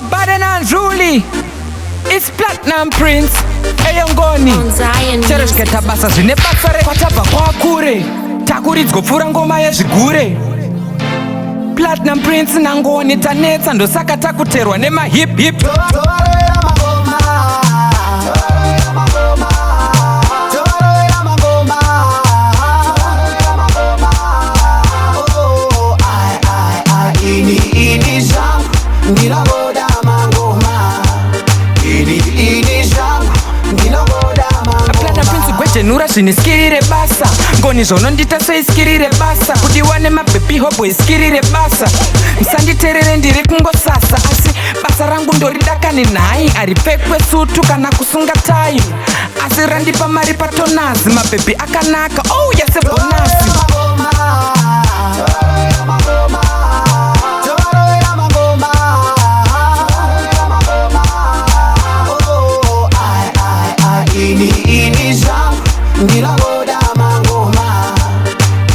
Nobody not Julie. It's Platinum Prince. Eyongoni. Chero shiketa basa zvine basa rekwachabva kwakure. Takuridzwa pfura ngoma yezvigure. Platinum Prince nangoni tanetsa ndosaka takuterwa nema hip hip. Nura zviniskirire basa ngoni zvonondita soiskirire basa kudiwa nemabhepi hobo iskirire basa musanditerere ndiri kungosasa asi basa rangu ndoridakane nhai aripfekwe sutu kana kusunga tai asi randipa mari patonazi mabhepi akanaka ouya sebhonasi ndinogoda mangoma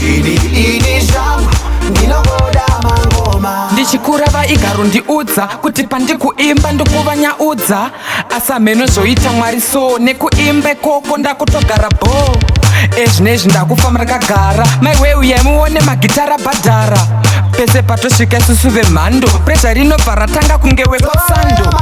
ini zvangu ndinogoda mangoma ndichikura vaigaro ndiudza kuti pandikuimba ndikuvanyaudza asa mheno zvoita mwari so nekuimba ikoko ndakutogara bho ezvinezvi ndakufamba rakagara maiwe uyai muone magitara bhadhara pese patosvika isusu vemhando presha rinobva ratanga kunge wekosando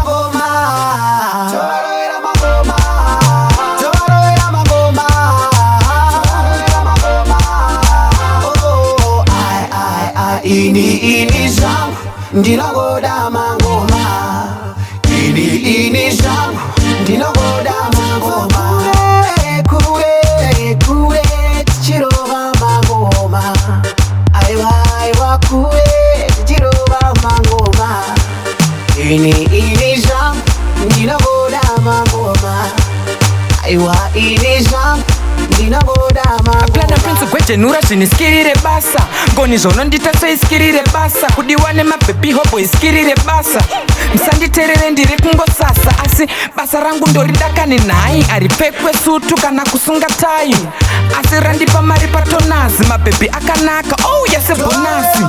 ini zvangu ndinogoda mangoma ini zvangu ndinogoda mangoma kure tichirova mangoma aiwa kure tichirova mangoma ini zvangu ndinogoda mangoma aiwa ini zvangu ndinogoda mangoma Platinum Prince gwejenura zviniskirire basa ngoni zvonondita soiskirire basa kudiwa nemabhepi hobo iskirire basa musanditerere ndiri kungosasa asi basa rangu ndoridakane nhai aripfekwe sutu kana kusunga tai asi randipa mari patonazi mabhepi akanaka ouya sebhonasi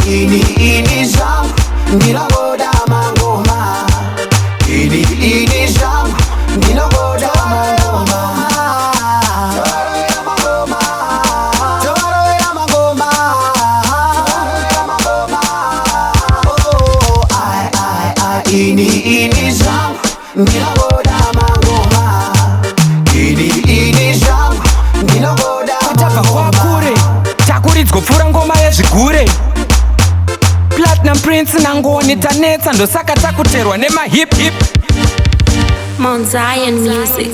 ini zvangu ndinogoda mangoma ini zvangu ndinogoda mangoma ini zvangu ndinogoda mangoma ini zvangu ndinogoda tabva kwakure takuridzwa pfura ngoma yezvigure Platinum Prince nangoni tanetsa ndosaka takuterwa nema hip hip Mount Zion Music.